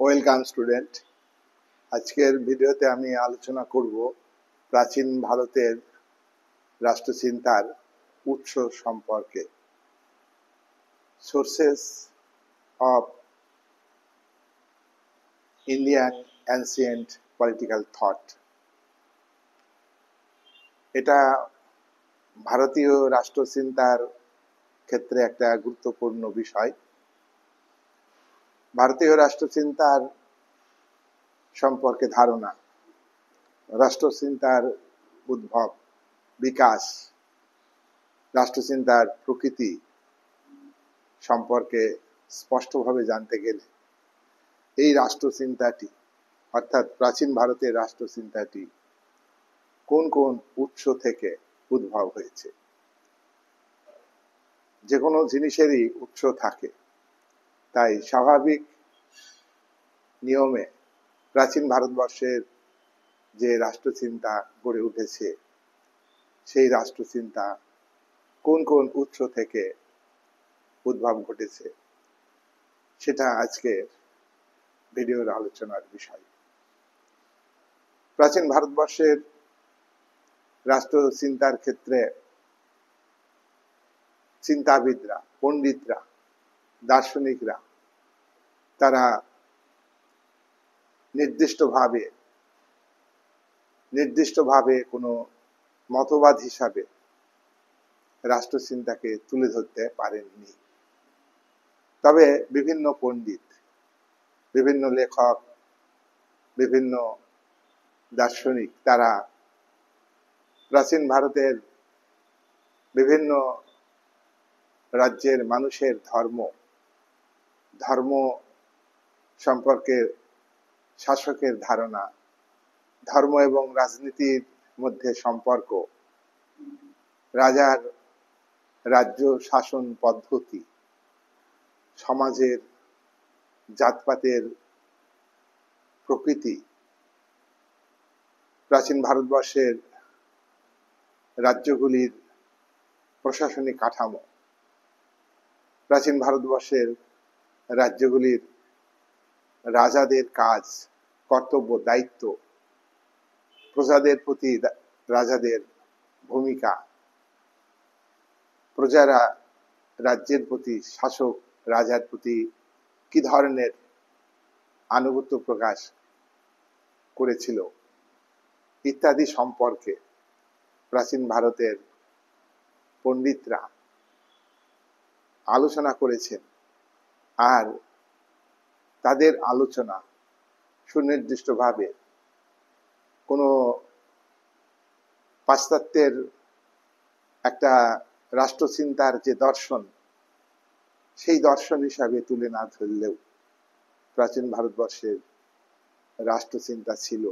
Welcome student. আজকের ভিডিওতে আমি আলোচনা করব প্রাচীন ভারতের রাষ্ট্রচিন্তার উৎস সম্পর্কে। Sources of Indian ancient political thought. এটা ভারতীয় রাষ্ট্রচিন্তার ক্ষেত্রে একটা গুরুত্বপূর্ণ বিষয়। ভারতীয় রাষ্ট্রচিন্তার সম্পর্কে ধারণা, রাষ্ট্রচিন্তার উদ্ভব, বিকাশ, রাষ্ট্রচিন্তার প্রকৃতি সম্পর্কে স্পষ্টভাবে জানতে গেলে এই রাষ্ট্রচিন্তাটি অর্থাৎ প্রাচীন ভারতের রাষ্ট্রচিন্তাটি কোন কোন উৎস থেকে উদ্ভব হয়েছে। যে কোনো জিনিসেরই উৎস থাকে, তাই স্বাভাবিক নিয়মে প্রাচীন ভারতবর্ষের যে রাষ্ট্রচিন্তা গড়ে উঠেছে সেই রাষ্ট্রচিন্তা কোন কোন উৎস থেকে উদ্ভব ঘটেছে সেটা আজকের ভিডিওর আলোচনার বিষয়। প্রাচীন ভারতবর্ষের রাষ্ট্রচিন্তার ক্ষেত্রে চিন্তাবিদরা, পণ্ডিতরা, দার্শনিকরা তারা নির্দিষ্টভাবে কোনো মতবাদ হিসাবে রাষ্ট্রচিন্তাকে তুলে ধরতে পারেননি। তবে বিভিন্ন পণ্ডিত, বিভিন্ন লেখক, বিভিন্ন দার্শনিক তারা প্রাচীন ভারতের বিভিন্ন রাজ্যের মানুষের ধর্ম সম্পর্কে শাসকের ধারণা, ধর্ম এবং রাজনীতির মধ্যে সম্পর্ক, রাজার রাজ্য শাসন পদ্ধতি, সমাজের জাতপাতের প্রকৃতি, প্রাচীন ভারতবর্ষের রাজ্যগুলির প্রশাসনিক কাঠামো, প্রাচীন ভারতবর্ষের রাজ্যগুলির রাজাদের কাজ, কর্তব্য, দায়িত্ব, প্রজাদের প্রতি রাজাদের ভূমিকা, প্রজারা রাজ্যের প্রতি শাসক রাজার প্রতি কি ধরনের আনুগত্য প্রকাশ করেছিল ইত্যাদি সম্পর্কে প্রাচীন ভারতের পণ্ডিতরা আলোচনা করেছেন। আর তাদের আলোচনা সুনির্দিষ্টভাবে কোনো পাশ্চাত্যের একটা রাষ্ট্রচিন্তার যে দর্শন সেই দর্শন হিসাবে তুলে না ধরলেও প্রাচীন ভারতবর্ষের রাষ্ট্রচিন্তা ছিল,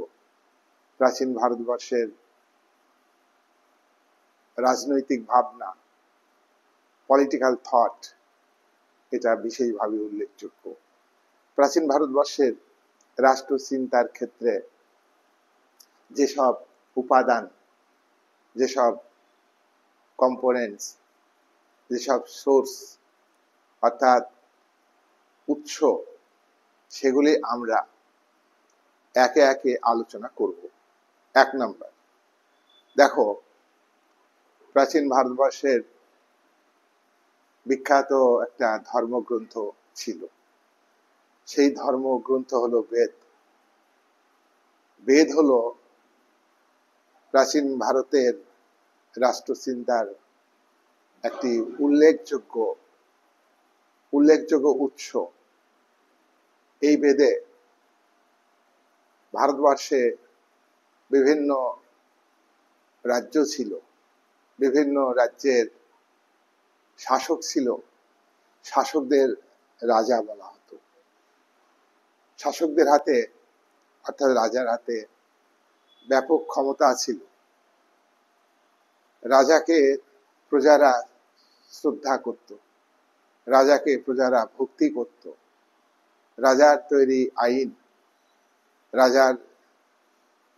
প্রাচীন ভারতবর্ষের রাজনৈতিক ভাবনা, পলিটিক্যাল থট, এটা বিশেষভাবে উল্লেখযোগ্য। প্রাচীন ভারতবর্ষের রাষ্ট্রচিন্তার ক্ষেত্রে যেসব উপাদান, যেসব কম্পোনেন্টস, যেসব সোর্স অর্থাৎ উৎস, সেগুলি আমরা একে একে আলোচনা করব। 1 নম্বর, দেখো প্রাচীন ভারতবর্ষের বিখ্যাত একটা ধর্মগ্রন্থ ছিল, সেই ধর্মগ্রন্থ হলো বেদ। বেদ হলো প্রাচীন ভারতের রাষ্ট্রচিন্তার একটি উল্লেখযোগ্য উৎস। এই বেদে ভারতবর্ষে বিভিন্ন রাজ্য ছিল, বিভিন্ন রাজ্যের শাসক ছিল, শাসকদের রাজা বলা হতো। শাসকদের হাতে অর্থাৎ রাজার হাতে ব্যাপক ক্ষমতা ছিল। রাজাকে প্রজারা শ্রদ্ধা করত, রাজাকে প্রজারা ভক্তি করত। রাজার তৈরি আইন, রাজার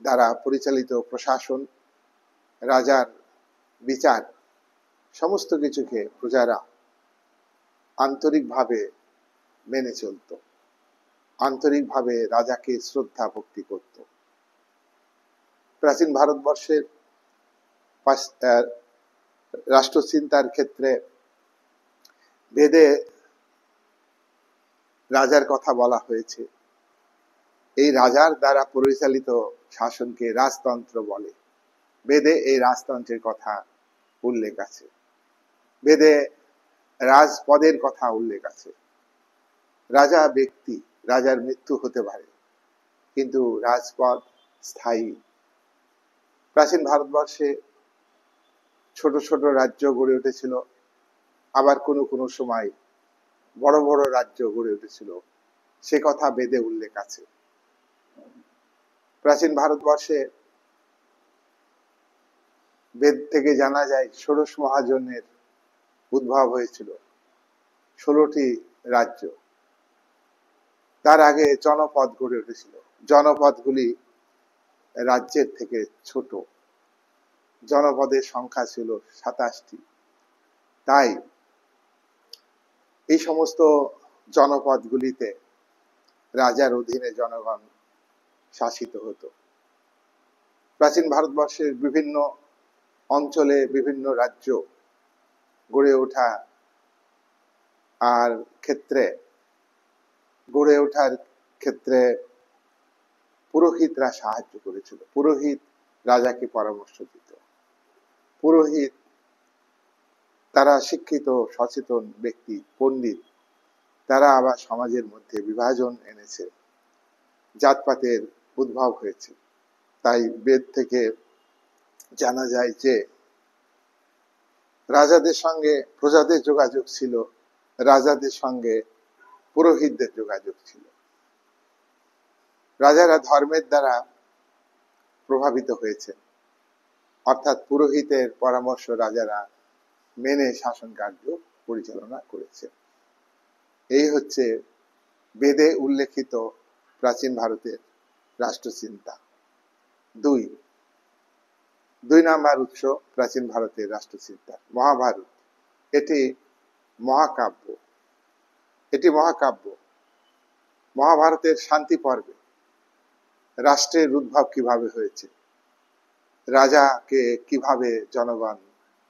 দ্বারা পরিচালিত প্রশাসন, রাজার বিচার, সমস্ত কিছুকে প্রজারা আন্তরিকভাবে মেনে চলত। আন্তরিকভাবে রাজাকে শ্রদ্ধা ভক্তি করত। প্রাচীন ভারতবর্ষের রাষ্ট্রচিন্তার ক্ষেত্রে বেদে রাজার কথা বলা হয়েছে। এই রাজার দ্বারা পরিচালিত শাসনকে রাজতন্ত্র বলে। বেদে এই রাজতন্ত্রের কথা উল্লেখ আছে। বেদে রাজপদের কথা উল্লেখ আছে। রাজা ব্যক্তি, রাজার মৃত্যু হতে পারে, কিন্তু রাজপদ স্থায়ী। প্রাচীন ভারতবর্ষে ছোট ছোট রাজ্য গড়ে উঠেছিল, আবার কোনো কোনো সময় বড় বড় রাজ্য গড়ে উঠেছিল, সে কথা বেদে উল্লেখ আছে। প্রাচীন ভারতবর্ষে বেদ থেকে জানা যায় ষোড়শ মহাজনের উদ্ভব হয়েছিল 16টি রাজ্য। তার আগে জনপদ গড়ে উঠেছিল। জনপদগুলি রাজ্যের থেকে ছোট। জনপদের সংখ্যা ছিল 27টি। তাই এই সমস্ত জনপদগুলিতে রাজার অধীনে জনগণ শাসিত হতো। প্রাচীন ভারতবর্ষের বিভিন্ন অঞ্চলে বিভিন্ন রাজ্য গড়ে ওঠা আর গড়ে ওঠার ক্ষেত্রে পুরোহিতরা সাহায্য করেছিল। পুরোহিত রাজাকে পরামর্শ দিত। পুরোহিত তারা শিক্ষিত সচেতন ব্যক্তি, পণ্ডিত। তারা আবার সমাজের মধ্যে বিভাজন এনেছে, জাতপাতের উদ্ভব হয়েছে। তাই বেদ থেকে জানা যায় যে রাজাদের সঙ্গে প্রজাদের যোগাযোগ ছিল, রাজাদের সঙ্গে পুরোহিতদের যোগাযোগ ছিল। রাজারা ধর্মের দ্বারা প্রভাবিত হয়েছে, অর্থাৎ পুরোহিতের পরামর্শ রাজারা মেনে শাসন কার্য পরিচালনা করেছে। এই হচ্ছে বেদে উল্লেখিত প্রাচীন ভারতের রাষ্ট্রচিন্তা। দুই নাম্বার উৎস প্রাচীন ভারতের রাষ্ট্রচিন্তা মহাভারত। এটি মহাকাব্য। মহাভারতের শান্তি পর্বে রাষ্ট্রের উদ্ভব কিভাবে হয়েছে, রাজাকে কিভাবে জনগণ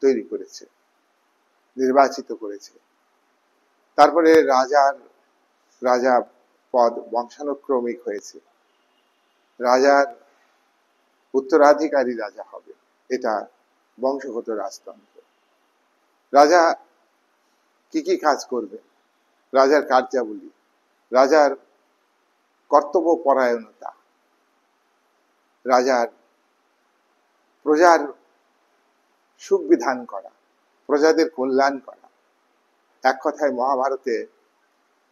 তৈরি করেছে, নির্বাচিত করেছে, তারপরে রাজা পদ বংশানুক্রমিক হয়েছে, রাজার উত্তরাধিকারী রাজা হবে, এটা বংশগত রাজতন্ত্র। রাজা কি কি কাজ করবে, রাজার কার্যাবলী, রাজার কর্তব্য পরায়ণতা, রাজার প্রজার সুখ বিধান করা, প্রজাদের কল্যাণ করা। এক কথায় মহাভারতে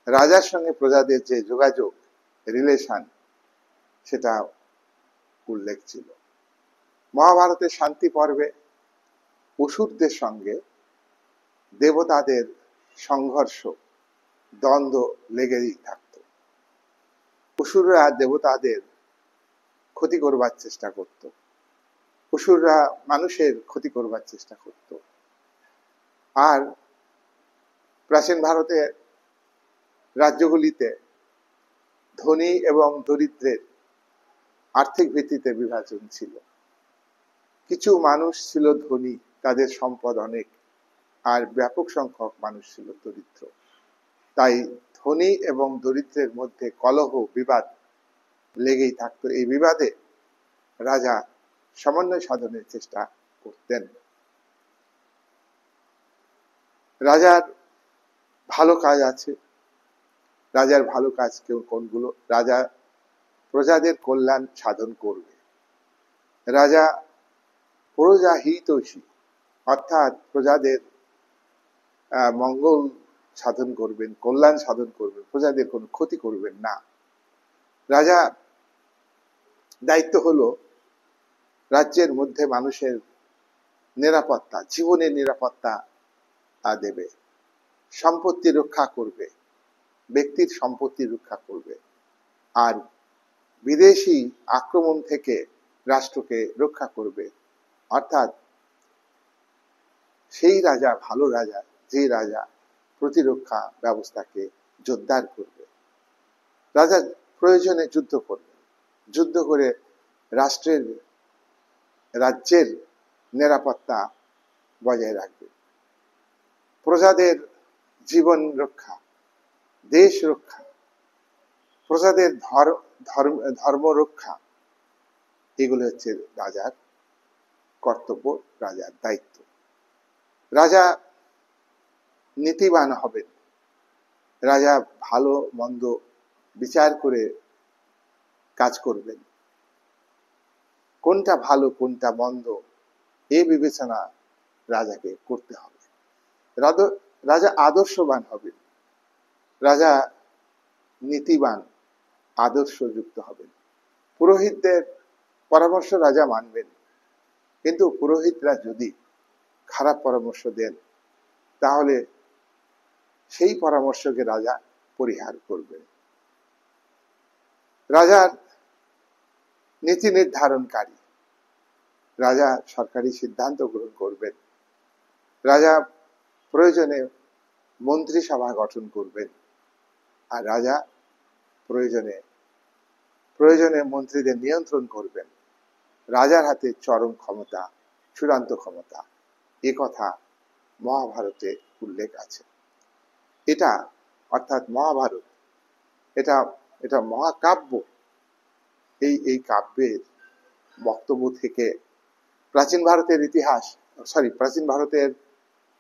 রাজার সঙ্গে প্রজাদের যে যোগাযোগ, রিলেশন, সেটা উল্লেখ ছিল। মহাভারতের শান্তি পর্বে অসুরদের সঙ্গে দেবতাদের সংঘর্ষ, দ্বন্দ্ব লেগেই থাকত। অসুররা দেবতাদের ক্ষতি করবার চেষ্টা করত, অসুররা মানুষের ক্ষতি করবার চেষ্টা করত। আর প্রাচীন ভারতের রাজ্যগুলিতে ধনী এবং দরিদ্রের আর্থিক ভিত্তিতে বিভাজন ছিল। কিছু মানুষ ছিল ধনী, তাদের সম্পদ অনেক, আর ব্যাপক সংখ্যক মানুষ ছিল দরিদ্র। তাই ধনী এবং দরিদ্রের মধ্যে কলহ, বিবাদ লেগেই থাকতো। এই বিবাদে রাজা সমন্বয় সাধনের চেষ্টা করতেন। রাজার ভালো কাজ আছে। রাজার ভালো কাজ কোনগুলো? রাজা প্রজাদের কল্যাণ সাধন করবে। রাজা প্রজা হিতৈষী, অর্থাৎ প্রজাদের মঙ্গল সাধন করবেন, কল্যাণ সাধন করবেন, প্রজাদের কোনো ক্ষতি করবেন না। রাজা দায়িত্ব হলো রাজ্যের মধ্যে মানুষের নিরাপত্তা, জীবনের নিরাপত্তা দেবে, সম্পত্তি রক্ষা করবে, ব্যক্তির সম্পত্তি রক্ষা করবে, আর বিদেশি আক্রমণ থেকে রাষ্ট্রকে রক্ষা করবে। অর্থাৎ সেই রাজা ভালো রাজা, যে রাজা প্রতিরক্ষা ব্যবস্থাকে জোরদার করবে। রাজা প্রয়োজনে যুদ্ধ করবেন, যুদ্ধ করে রাজ্যের নিরাপত্তা বজায় রাখবে, প্রজাদের জীবন রক্ষা, দেশ রক্ষা, প্রজাদের ধর্ম রক্ষা, এগুলো হচ্ছে রাজার কর্তব্য, রাজার দায়িত্ব। রাজা নীতিবান হবেন, রাজা ভালো মন্দ বিচার করে কাজ করবেন, কোনটা ভালো কোনটা মন্দ এই বিবেচনা রাজাকে করতে হবে। রাজা আদর্শবান হবেন, রাজা নীতিবান আদর্শযুক্ত হবেন। পুরোহিতদের পরামর্শ রাজা মানবেন, কিন্তু পুরোহিতরা যদি খারাপ পরামর্শ দেন তাহলে সেই পরামর্শকে রাজা পরিহার করবেন। রাজার নীতি নির্ধারণকারী, রাজা সরকারি সিদ্ধান্ত গ্রহণ করবেন, রাজা প্রয়োজনে মন্ত্রিসভা গঠন করবেন, আর রাজা প্রয়োজনে মন্ত্রীদের নিয়ন্ত্রণ করবেন। রাজার হাতে চরম ক্ষমতা, চূড়ান্ত ক্ষমতা, এ কথা মহাভারতে উল্লেখ আছে। এটা অর্থাৎ মহাভারত, এটা মহাকাব্য। এই কাব্যের বক্তব্য থেকে প্রাচীন ভারতের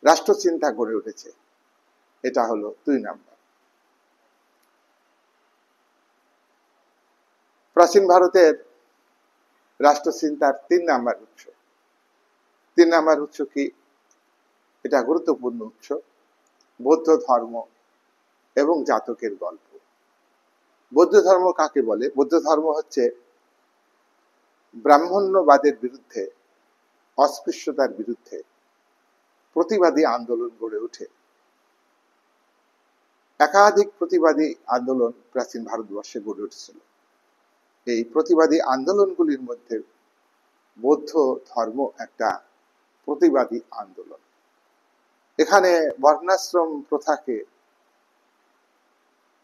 রাষ্ট্রচিন্তা গড়ে উঠেছে। এটা হলো 2 নাম্বার। প্রাচীন ভারতের রাষ্ট্রচিন্তার 3 নাম্বার উৎস। 3 নাম্বার উৎস কি? এটা গুরুত্বপূর্ণ উৎস, বৌদ্ধ ধর্ম এবং জাতকের গল্প। বৌদ্ধ ধর্ম কাকে বলে? বৌদ্ধ ধর্ম হচ্ছে ব্রাহ্মণ্যবাদের বিরুদ্ধে, অস্পৃশ্যতার বিরুদ্ধে প্রতিবাদী আন্দোলন গড়ে ওঠে। একাধিক প্রতিবাদী আন্দোলন প্রাচীন ভারতবর্ষে গড়ে উঠেছিল। এই প্রতিবাদী আন্দোলনগুলির মধ্যে বৌদ্ধ ধর্ম একটা প্রতিবাদী আন্দোলন। এখানে বর্ণাশ্রম প্রথাকে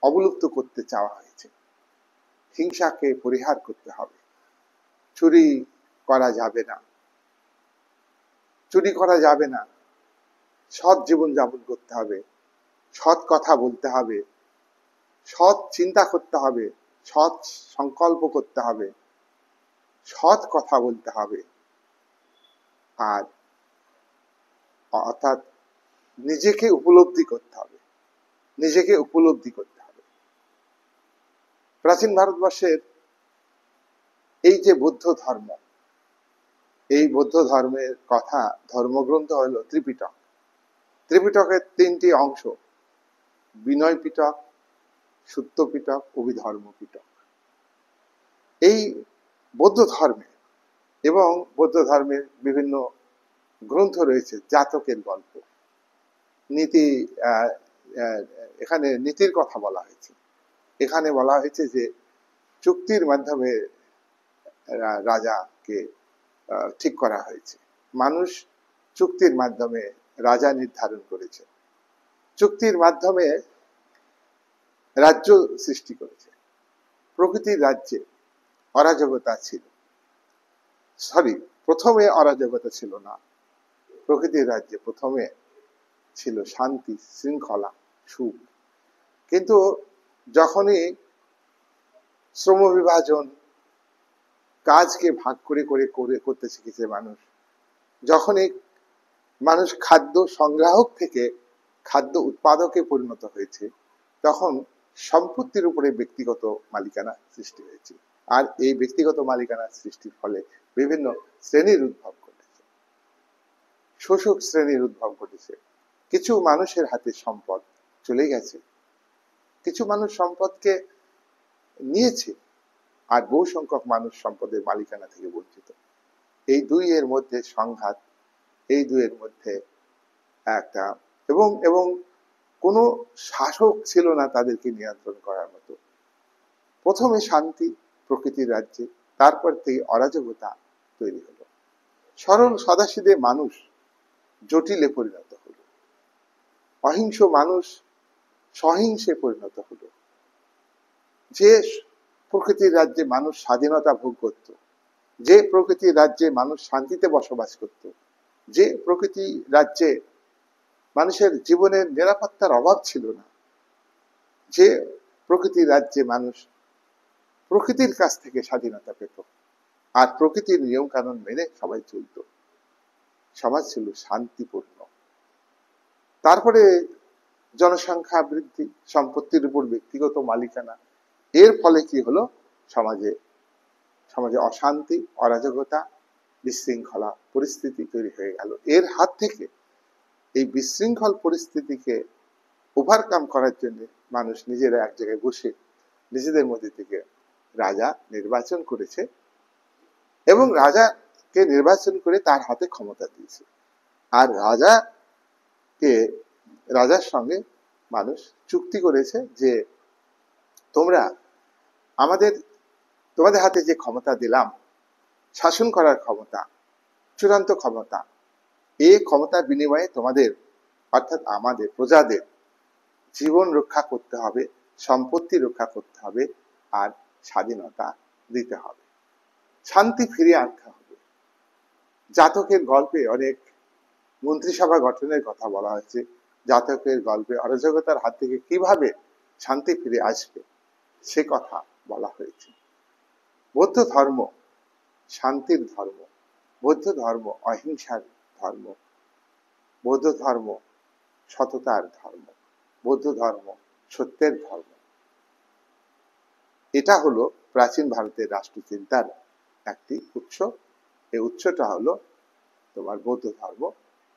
অবলুপ্ত করতে চাওয়া হয়েছে, হিংসাকে পরিহার করতে হবে, চুরি করা যাবে না, সৎ জীবন যাপন করতে হবে, সৎ কথা বলতে হবে, সৎ চিন্তা করতে হবে, সৎ সংকল্প করতে হবে, সৎ কথা বলতে হবে, আর অর্থাৎ নিজেকে উপলব্ধি করতে হবে। প্রাচীন ভারতবর্ষের এই যে বৌদ্ধ ধর্ম, এই বৌদ্ধ ধর্মের কথা ধর্মগ্রন্থ হলো ত্রিপিটক। ত্রিপিটকের 3টি অংশ, বিনয় পিটক, সুত্ত পিটক, অভিধর্ম পিটক। এই বৌদ্ধ ধর্মে এবং বৌদ্ধ ধর্মের বিভিন্ন গ্রন্থ রয়েছে জাতকের গল্প, নীতি। এখানে নীতির কথা বলা হয়েছে। এখানে বলা হয়েছে যে চুক্তির মাধ্যমে রাজাকে ঠিক করা হয়েছে। মানুষ চুক্তির মাধ্যমে রাজা নির্ধারণ করেছে, চুক্তির মাধ্যমে রাজ্য সৃষ্টি করেছে। প্রকৃতির রাজ্যে অরাজকতা ছিল, প্রথমে অরাজকতা ছিল না। প্রকৃতির রাজ্যে প্রথমে ছিল শান্তি, শৃঙ্খলা, সুখ। কিন্তু যখনই শ্রম বিভাজন, কাজকে ভাগ করে করতে শিখেছে মানুষ, যখনই মানুষ খাদ্য সংগ্রাহক থেকে খাদ্য উৎপাদকে পরিণত হয়েছে, তখন সম্পত্তির উপরে ব্যক্তিগত মালিকানা সৃষ্টি হয়েছে। আর এই ব্যক্তিগত মালিকানা সৃষ্টির ফলে বিভিন্ন শ্রেণীর উদ্ভব ঘটেছে, শোষক শ্রেণীর উদ্ভব ঘটেছে। কিছু মানুষের হাতে সম্পদ চলে গেছে, কিছু মানুষ সম্পদকে নিয়েছে, আর বহু সংখ্যক মানুষ সম্পদের মালিকানা থেকে বঞ্চিত। এই দুইয়ের মধ্যে সংঘাত, এই দুইয়ের মধ্যে একটা এবং কোনো শাসক ছিল না তাদেরকে নিয়ন্ত্রণ করার মতো। প্রথমে শান্তি প্রকৃতির রাজ্যে, তারপর থেকে অরাজকতা তৈরি হলো। সরল সাদাসিধে মানুষ জটিলে পরিণত হলো, অহিংস মানুষ সহিংসে পরিণত হলো। যে প্রকৃতির রাজ্যে মানুষ স্বাধীনতা ভোগ করত, যে প্রকৃতির রাজ্যে মানুষ শান্তিতে বসবাস করত, যে প্রকৃতি রাজ্যে মানুষের জীবনের নিরাপত্তার অভাব ছিল না, যে প্রকৃতির রাজ্যে মানুষ প্রকৃতির কাছ থেকে স্বাধীনতা পেত আর প্রকৃতির নিয়ম কানুন মেনে সবাই চলত, সমাজ ছিল শান্তিপূর্ণ। তারপরে জনসংখ্যা বৃদ্ধি, সম্পত্তির উপর ব্যক্তিগত মালিকানা, এর ফলে কি হলো, সমাজে সমাজে অশান্তি, অরাজকতা, বিশৃঙ্খলা পরিস্থিতি তৈরি হয়ে গেল। এর হাত থেকে এই বিশৃঙ্খল পরিস্থিতিকে ওভারকাম করার জন্য মানুষ নিজেরা এক জায়গায় বসে নিজেদের মধ্যে থেকে রাজা নির্বাচন করেছে এবং রাজাকে নির্বাচন করে তার হাতে ক্ষমতা দিয়েছে। আর রাজার সঙ্গে মানুষ চুক্তি করেছে যে তোমরা তোমাদের হাতে যে ক্ষমতা দিলাম, শাসন করার ক্ষমতা, চূড়ান্ত ক্ষমতা, এই ক্ষমতার বিনিময়ে তোমাদের অর্থাৎ আমাদের প্রজাদের জীবন রক্ষা করতে হবে, সম্পত্তি রক্ষা করতে হবে, আর স্বাধীনতা দিতে হবে, শান্তি ফিরিয়ে আনতে হবে। জাতকের গল্পে অনেক মন্ত্রিসভা গঠনের কথা বলা হয়েছে। জাতকের গল্পে অরাজকতার হাত থেকে কিভাবে শান্তি ফিরে আসবে সে কথা বলা হয়েছে। বৌদ্ধ ধর্ম শান্তির ধর্ম, বৌদ্ধ ধর্ম অহিংসার ধর্ম, বৌদ্ধ ধর্ম সততার ধর্ম, বৌদ্ধ ধর্ম সত্যের ধর্ম। এটা হলো প্রাচীন ভারতের রাষ্ট্রচিন্তার একটি উৎস। এই উৎসটা হলো তোমার বৌদ্ধ ধর্ম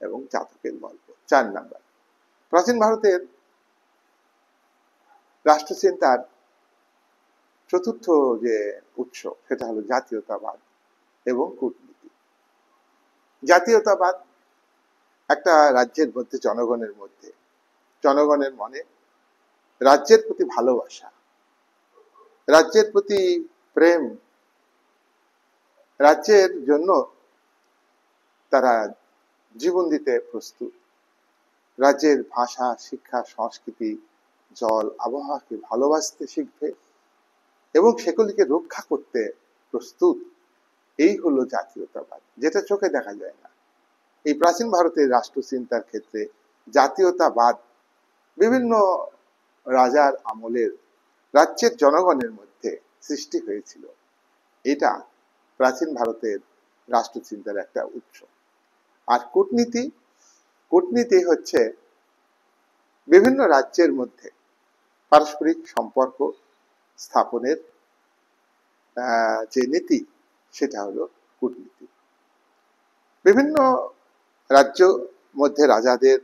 এবং জাতকের গল্প। 4 নাম্বার, প্রাচীন ভারতের রাষ্ট্রচিন্তার চতুর্থ যে উৎস সেটা হলো জাতীয়তাবাদ এবং কূটনীতি। জাতীয়তাবাদ একটা রাজ্যের মধ্যে জনগণের মনে রাজ্যের প্রতি ভালোবাসা, রাজ্যের প্রতি প্রেম, রাজ্যের জন্য তারা জীবন দিতে প্রস্তুত, রাজ্যের ভাষা, শিক্ষা, সংস্কৃতি, জল, আবহাওয়াকে ভালোবাসতে শিখবে এবং সেগুলিকে রক্ষা করতে প্রস্তুত। এই হলো জাতীয়তাবাদ, যেটা চোখে দেখা যায় না। এই প্রাচীন ভারতের রাষ্ট্রচিন্তার ক্ষেত্রে জাতীয়তাবাদ বিভিন্ন রাজার আমলের রাজ্যের জনগণের মধ্যে সৃষ্টি হয়েছিল। এটা প্রাচীন ভারতের রাষ্ট্রচিন্তার একটা উৎস। আর কূটনীতি হচ্ছে বিভিন্ন রাজ্যের মধ্যে পারস্পরিক সম্পর্ক স্থাপনের যে নীতি, সেটা হলো কূটনীতি। বিভিন্ন রাজ্য মধ্যে রাজাদের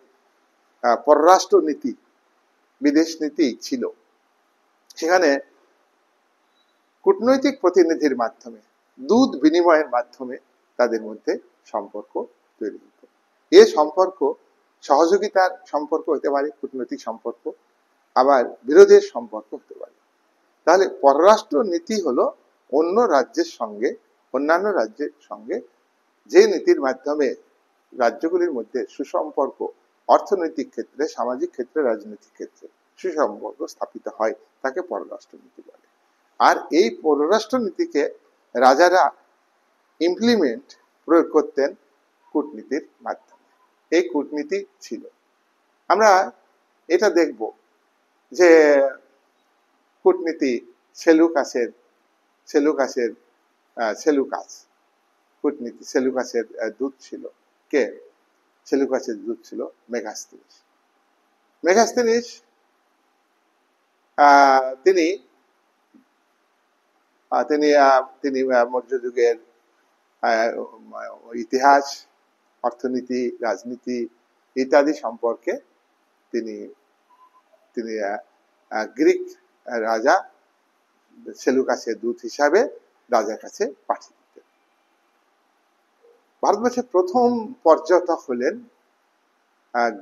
পররাষ্ট্র নীতি, বিদেশ নীতি ছিল। সেখানে কূটনৈতিক প্রতিনিধির মাধ্যমে, দূত বিনিময়ের মাধ্যমে তাদের মধ্যে সম্পর্ক তৈরি হতো। এ সম্পর্ক সহযোগিতার সম্পর্ক হতে পারে, কূটনৈতিক সম্পর্ক, আবার বিরোধের সম্পর্ক হতে পারে। তাহলে পররাষ্ট্র নীতি হলো অন্যান্য রাজ্যের সঙ্গে যে নীতির মাধ্যমে রাজ্যগুলির মধ্যে সুসম্পর্ক, অর্থনৈতিক ক্ষেত্রে, সামাজিক ক্ষেত্রে, রাজনৈতিক ক্ষেত্রে সুসম্পর্ক স্থাপিত হয়, তাকে পররাষ্ট্র নীতি বলে। আর এই পররাষ্ট্র নীতিকে রাজারা প্রয়োগ করতেন কূটনীতির মাধ্যমে। এই কূটনীতি ছিল। আমরা এটা দেখব যে কূটনীতি সেলুকাসের দূত ছিল কে? সেলুকাসের দূত ছিল মেগাস্তিনিস। তিনি মৌর্য যুগের ইতিহাস, অর্থনীতি, রাজনীতি ইত্যাদি সম্পর্কে তিনি গ্রিক রাজা সেলুকাসের দূত হিসাবে রাজার কাছে পাঠিয়ে দিতেন। ভারতবর্ষের প্রথম পর্যটক হলেন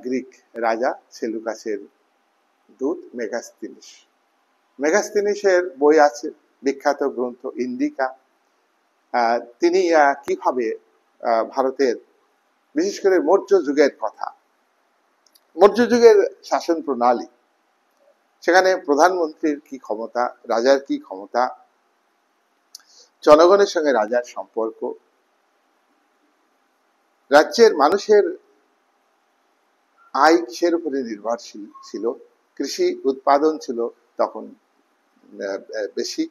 গ্রিক রাজা সেলুকাসের দূত মেগাস্তিনিসের বই আছে, বিখ্যাত গ্রন্থ ইন্ডিকা। তিনি কিভাবে ভারতের বিশেষ করে মৌর্য যুগের শাসন প্রণালী, সেখানে প্রধানমন্ত্রীর কি ক্ষমতা, রাজার কি ক্ষমতা, জনগণের সঙ্গে রাজার সম্পর্ক, রাজ্যের মানুষের আয় কিসের উপরে নির্ভরশীল ছিল, কৃষি উৎপাদন ছিল তখন বেশি,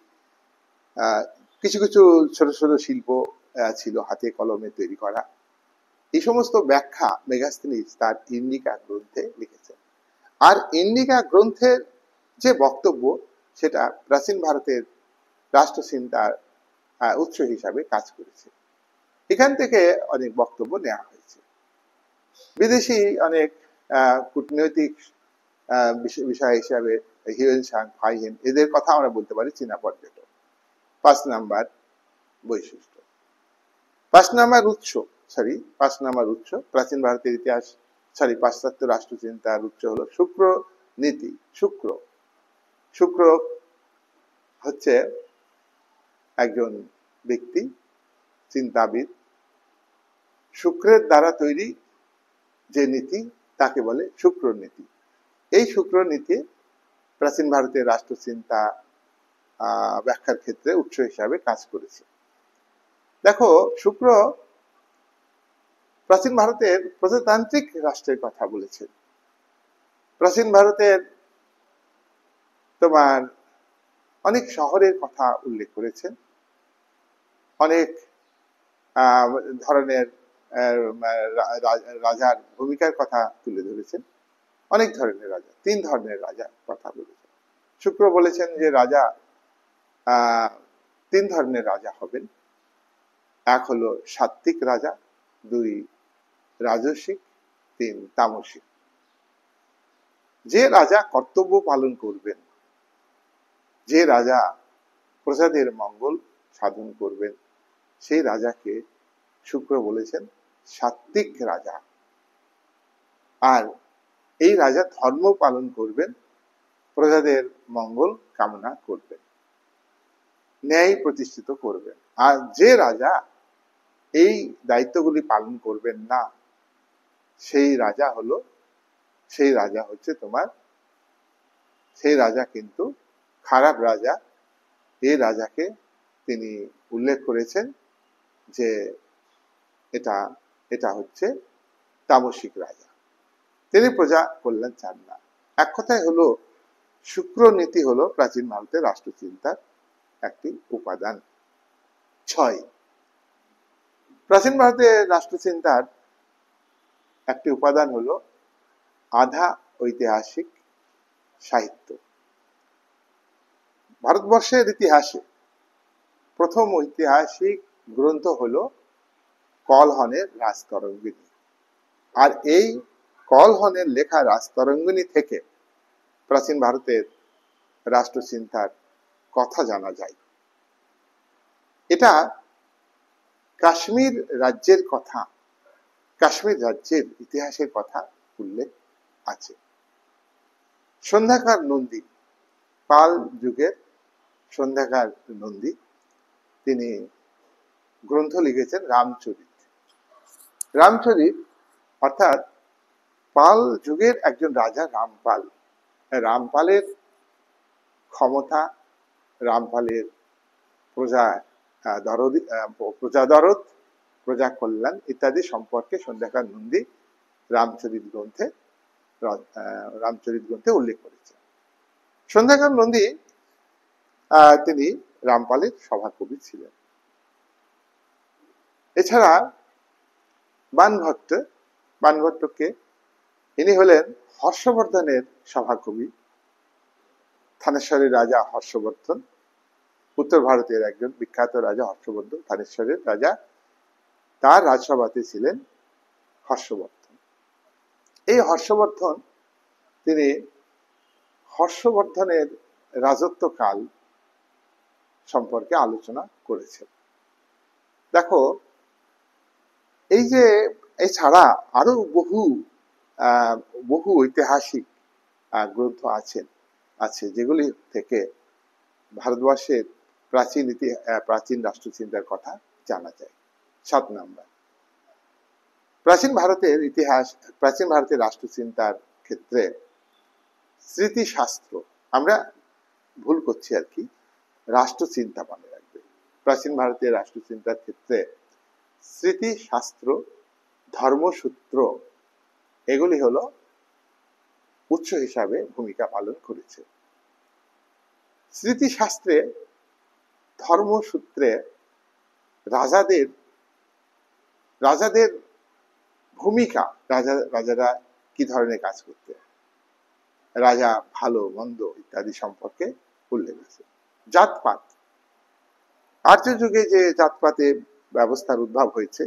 কিছু কিছু ছোট ছোট শিল্প ছিল হাতে কলমে তৈরি করা। এই সমস্ত ব্যাখ্যা মেগাস্তিনিস তার ইন্ডিকা গ্রন্থে লিখেছেন। আর ইন্ডিকা গ্রন্থের যে বক্তব্য সেটা প্রাচীন ভারতের রাষ্ট্রচিন্তার উৎস হিসাবে কাজ করেছে। এখান থেকে অনেক বক্তব্য নেওয়া হয়েছে। বিদেশি অনেক কূটনৈতিক বিষয় হিসাবে হিউয়েন সাং, ফাইহেন, এদের কথা আমরা বলতে পারি চীনা পর্যটক। 5 নাম্বার বৈশিষ্ট্য, 5 নাম্বার উৎস প্রাচীন ভারতের ইতিহাস, পাশ্চাত্য রাষ্ট্রচিন্তার উৎস হলো শুক্র নীতি। শুক্র হচ্ছে একজন ব্যক্তি, চিন্তাবিদ। শুক্রের দ্বারা তৈরি যে নীতি তাকে বলে শুক্র নীতি। এই শুক্র নীতি প্রাচীন ভারতের রাষ্ট্রচিন্তা ব্যাখ্যার ক্ষেত্রে উৎস হিসাবে কাজ করেছে। দেখো, শুক্র প্রাচীন ভারতের প্রজাতান্ত্রিক রাষ্ট্রের কথা বলেছেন। প্রাচীন ভারতের তোমার অনেক শহরের কথা উল্লেখ করেছেন, অনেক ধরনের রাজার ভূমিকার কথা তুলে ধরেছেন, অনেক ধরনের রাজা, 3 ধরনের রাজার কথা বলেছেন। শুক্র বলেছেন যে রাজা 3 ধরনের রাজা হবেন। এক হলো সাত্ত্বিক রাজা, 2 রাজসিক, 3 তামসিক। যে রাজা কর্তব্য পালন করবেন, যে রাজা প্রজাদের মঙ্গল সাধন করবেন, সেই রাজাকে শুক্র বলেছেন সাত্ত্বিক রাজা। আর এই রাজা ধর্ম পালন করবেন, প্রজাদের মঙ্গল কামনা করবেন, ন্যায় প্রতিষ্ঠিত করবেন। আর যে রাজা এই দায়িত্বগুলি পালন করবেন না, সেই রাজা কিন্তু খারাপ রাজা। এই রাজাকে তিনি উল্লেখ করেছেন যে এটা হচ্ছে তামসিক রাজা, তিনি প্রজা কল্যাণ চান না। এক কথায় হলো শুক্র নীতি হলো প্রাচীন ভারতের রাষ্ট্রচিন্তার একটি উপাদান। 6, প্রাচীন ভারতের রাষ্ট্রচিন্তার একটি উপাদান হলো আধা ঐতিহাসিক সাহিত্য। ভারতবর্ষের ইতিহাসে প্রথম ঐতিহাসিক গ্রন্থ হলো কলহনের রাজতরঙ্গিনী। আর এই কলহনের লেখা রাজতরঙ্গিনী থেকে প্রাচীন ভারতের রাষ্ট্রচিন্তার কথা জানা যায়। এটা কাশ্মীর রাজ্যের কথা, কাশ্মীর রাজ্যের ইতিহাসের কথা উল্লেখ আছে। সন্ধ্যাকার নন্দী, পাল যুগের সন্ধ্যাকার নন্দী, তিনি গ্রন্থ লিখেছেন রামচরিত। রামচরিত অর্থাৎ পাল যুগের একজন রাজা রামপাল, রামপালের ক্ষমতা, রামপালের প্রজাদরদ, প্রজা কল্যাণ ইত্যাদি সম্পর্কে সন্ধ্যাকার নন্দী রামচরিত গ্রন্থে উল্লেখ করেছেন। সন্ধ্যাকার নন্দী তিনি রামপালের সভাকবি ছিলেন। এছাড়া বাণভট্টকে, ইনি হলেন হর্ষবর্ধনের সভাকবি। থানেশ্বরের রাজা হর্ষবর্ধন, উত্তর ভারতের একজন বিখ্যাত রাজা হর্ষবর্ধন, থানেশ্বরের রাজা, তার রাজসভাতে ছিলেন হর্ষবর্ধন। এই হর্ষবর্ধন, তিনি হর্ষবর্ধনের রাজত্বকাল সম্পর্কে আলোচনা করেছেন। দেখো, এই যে এছাড়া আরো বহু ঐতিহাসিক গ্রন্থ আছে যেগুলি থেকে ভারতবর্ষের প্রাচীন রাষ্ট্রচিন্তার কথা জানা যায়। 7 নাম্বার, প্রাচীন ভারতের রাষ্ট্রচিন্তার ক্ষেত্রে স্মৃতিশাস্ত্র আমরা ভুল করছি আর কি। রাষ্ট্রচিন্তা মনে রাখবে। প্রাচীন ভারতীয় রাষ্ট্রচিন্তার ক্ষেত্রে স্মৃতিশাস্ত্র, ধর্মসূত্র এগুলি হলো উৎস হিসাবে ভূমিকা পালন করেছে। স্মৃতিশাস্ত্রে, ধর্মসূত্রে রাজাদের ভূমিকা, রাজারা কি ধরনের কাজ করতে, রাজা ভালো মন্দ ইত্যাদি সম্পর্কে উল্লেখ আছে। জাতপাত, আর্য যুগে যে জাতপাতের ব্যবস্থার উদ্ভব হয়েছে,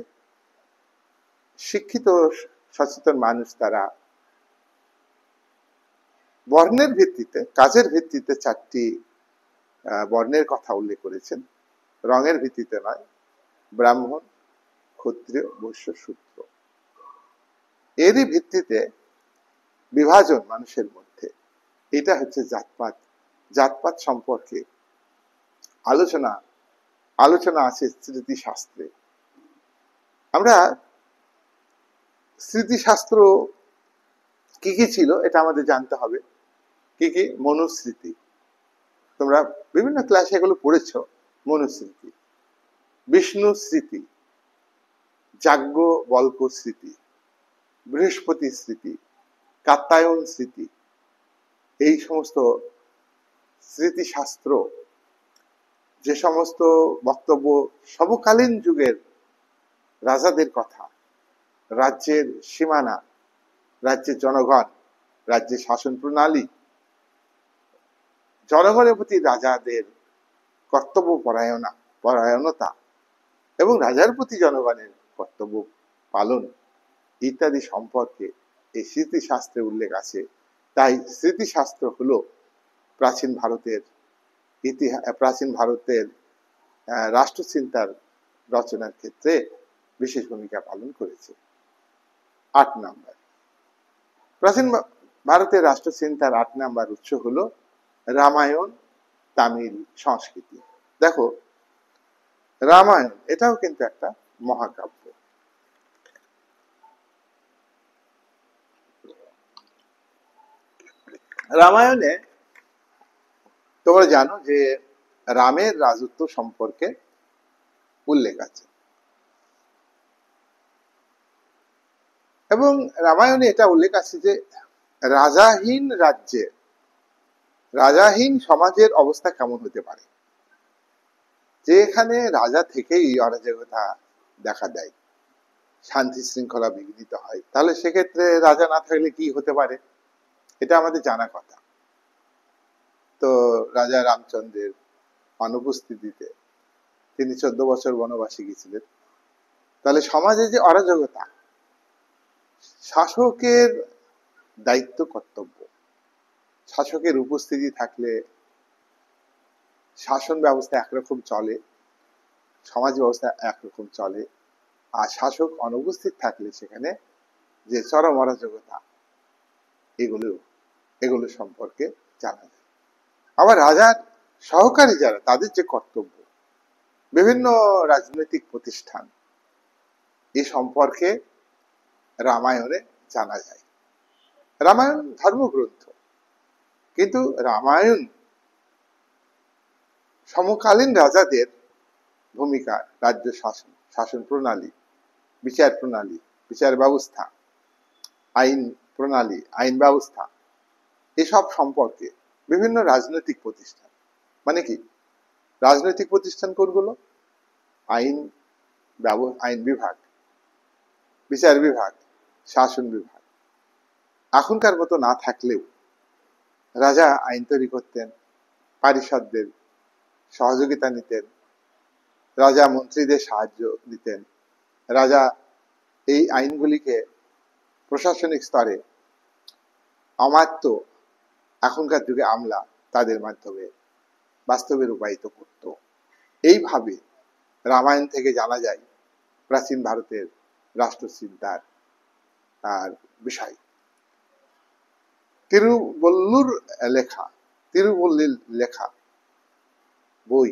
শিক্ষিত সচেতন মানুষ তারা বর্ণের ভিত্তিতে, কাজের ভিত্তিতে 4টি বর্ণের কথা উল্লেখ করেছেন, রঙের ভিত্তিতে নয়। ব্রাহ্মণ, ক্ষত্রিয়, বৈশ্য, শূদ্র, এরই ভিত্তিতে বিভাজন মানুষের মধ্যে। এটা হচ্ছে জাতপাত। জাতপাত সম্পর্কে আলোচনা আছে স্মৃতিশাস্ত্রে। আমরা স্মৃতিশাস্ত্র কি কি ছিল এটা আমাদের জানতে হবে। কি কি? মনুস্মৃতি, তোমরা বিভিন্ন ক্লাসে এগুলো পড়েছ। মনুস্মৃতি, বিষ্ণু স্মৃতি, যাজ্ঞ বল্ক স্মৃতি, বৃহস্পতি স্মৃতি, কাত্যায়ন স্মৃতি, এই সমস্ত স্মৃতিশাস্ত্র যে সমস্ত বক্তব্য সমকালীন যুগের রাজাদের কথা, রাজ্যের সীমানা, রাজ্যের জনগণ, রাজ্যের শাসন প্রণালী, জনগণের প্রতি রাজাদের কর্তব্য পরায়ণতা এবং রাজার প্রতি জনগণের কর্তব্য পালন ইত্যাদি সম্পর্কে এই স্মৃতিশাস্ত্রে উল্লেখ আছে। তাই স্মৃতিশাস্ত্র হলো প্রাচীন ভারতের রাষ্ট্রচিন্তার রচনার ক্ষেত্রে বিশেষ ভূমিকা পালন করেছে। 8 নম্বর, প্রাচীন ভারতের রাষ্ট্রচিন্তার 8 নম্বর উৎস হলো রামায়ণ, তামিল সংস্কৃতি। দেখো, রামায়ণ এটাও কিন্তু একটা মহাকাব্য। রামায়ণে তোমরা জানো যে রামের রাজত্ব সম্পর্কে উল্লেখ আছে, এবং রামায়ণে এটা উল্লেখ আছে যে রাজাহীন সমাজের অবস্থা কেমন হতে পারে, যে এখানে রাজা থেকেই অরাজকতা দেখা দেয়, শান্তি শৃঙ্খলা বিঘ্নিত হয়, তাহলে সেক্ষেত্রে রাজা না থাকলে কি হতে পারে, এটা আমাদের জানা কথা। তো রাজা রামচন্দ্রের অনুপস্থিতিতে তিনি 14 বছর বনবাসে গেছিলেন। তাহলে সমাজে যে অরাজকতা, শাসকের দায়িত্ব কর্তব্য, শাসকের উপস্থিতি থাকলে শাসন ব্যবস্থা একরকম চলে, সমাজ ব্যবস্থা একরকম চলে, আর শাসক অনুপস্থিত থাকলে সেখানে যে চরম অরাজকতা, এগুলো সম্পর্কে জানা যায়। আবার রাজার সহকারী যারা, তাদের যে কর্তব্য, বিভিন্ন রাজনৈতিক প্রতিষ্ঠান, এ সম্পর্কে রামায়ণে জানা যায়। রামায়ণ ধর্মগ্রন্থ, কিন্তু রামায়ণ সমকালীন রাজাদের ভূমিকা, রাজ্য শাসন প্রণালী, বিচার ব্যবস্থা, আইন প্রণালী, আইন ব্যবস্থা, এসব সম্পর্কে বিভিন্ন রাজনৈতিক প্রতিষ্ঠান, মানে কি রাজনৈতিক প্রতিষ্ঠান কোনগুলো? আইন বিভাগ, বিচার বিভাগ, শাসন বিভাগ। এখনকার মতো না থাকলেও রাজা আইন তৈরি করতেন, পারিষদদের সহযোগিতা নিতেন, রাজা মন্ত্রীদের সাহায্য দিতেন, রাজা এই আইনগুলিকে প্রশাসনিক স্তরে অমাত্য, এখনকার যুগে আমলা, তাদের মাধ্যমে বাস্তবে রূপায়িত করত। এইভাবে রামায়ণ থেকে জানা যায় প্রাচীন ভারতের রাষ্ট্রচিন্তার বিষয়। তিরুবল্লুর লেখা বই,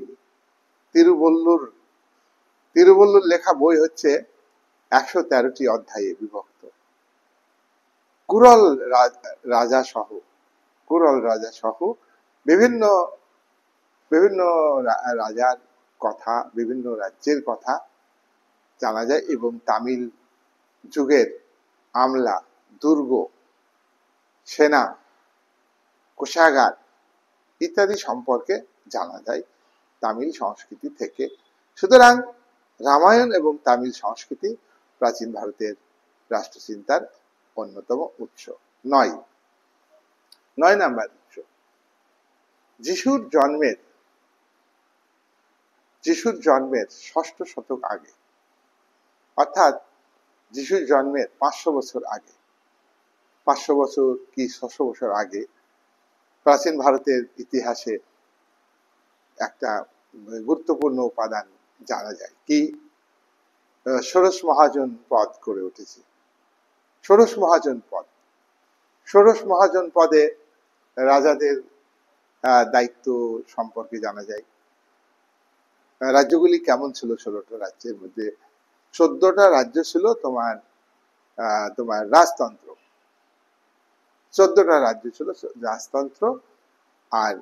তিরুবল্লুর লেখা বই হচ্ছে 113টি অধ্যায়ে বিভক্ত। কুরল রাজা সহ বিভিন্ন বিভিন্ন রাজার কথা, বিভিন্ন রাজ্যের কথা জানা যায় এবং তামিল যুগের আমলা, দুর্গ, সেনা, কোষাগার ইত্যাদি সম্পর্কে জানা যায় তামিল সংস্কৃতি থেকে। সুতরাং রামায়ণ এবং তামিল সংস্কৃতি প্রাচীন ভারতের রাষ্ট্রচিন্তার অন্যতম উৎস। 9 নাম্বার উৎস, যিশুর জন্মের 6ষ্ঠ শতক আগে, অর্থাৎ যিশুর জন্মের 500 বছর আগে, 500 বছর কি 600 বছর আগে প্রাচীন ভারতের ইতিহাসে একটা গুরুত্বপূর্ণ উপাদান জানা যায়। কি? ষোড়শ মহাজন পদ করে উঠেছে। ষোড়শ মহাজন পদে রাজাদের দায়িত্ব সম্পর্কে জানা যায়। রাজ্যগুলি কেমন ছিল? 16টা রাজ্যের মধ্যে 14টা রাজ্য ছিল তোমার রাজতন্ত্র, 14টা রাজ্য ছিল রাজতন্ত্র, আর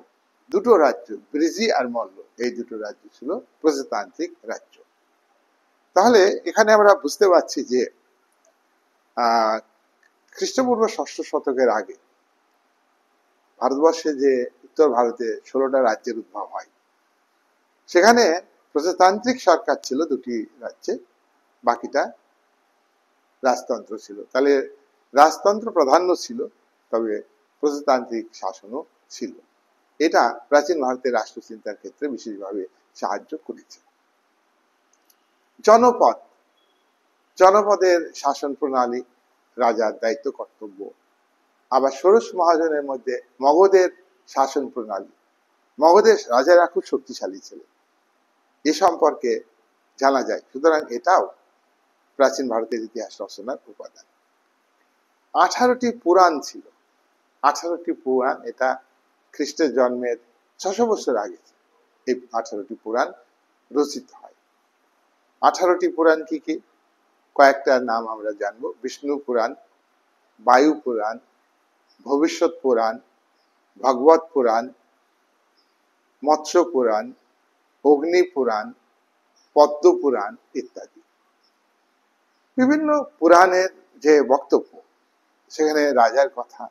দুটো রাজ্য ব্রিজি আর মল্ল, এই দুটো রাজ্য ছিল প্রজাতান্ত্রিক রাজ্য। তাহলে এখানে আমরা বুঝতে পারছি যে খ্রিস্টপূর্ব 6ষ্ঠ শতকের আগে ভারতবর্ষে যে উত্তর ভারতে 16টা রাজ্যের উদ্ভব হয়, সেখানে প্রজাতান্ত্রিক সরকার ছিল দুটি রাজ্যে, বাকিটা রাজতন্ত্র ছিল। তাহলে রাজতন্ত্র প্রাধান্য ছিল, তবে প্রজাতান্ত্রিক শাসনও ছিল। এটা প্রাচীন ভারতের রাষ্ট্রচিন্তার ক্ষেত্রে বিশেষভাবে সাহায্য করেছে। জনপদের শাসন প্রণালী, রাজার দায়িত্ব কর্তব্য। আবার ষোড়শ মহাজনের মধ্যে মগধের শাসন প্রণালী, মগধের রাজারা খুব শক্তিশালী ছিলেন, এ সম্পর্কে জানা যায়। সুতরাং এটাও প্রাচীন ভারতের ইতিহাস রচনার উপাদান। 18টি পুরাণ ছিল। 18টি পুরাণ, এটা খ্রিস্টের জন্মের 600 বছর আগে এই 18টি পুরাণ রচিত হয়। 18টি পুরাণ কি কি? কয়েকটা নাম আমরা জানবো। বিষ্ণু পুরাণ, বায়ু পুরাণ, ভবিষ্যৎ পুরাণ, ভগবত পুরাণ, মৎস্য পুরাণ, অগ্নি পুরাণ, পদ্ম পুরাণ ইত্যাদি। বিভিন্ন পুরাণের যে বক্তব্য, সেখানে রাজার কথা,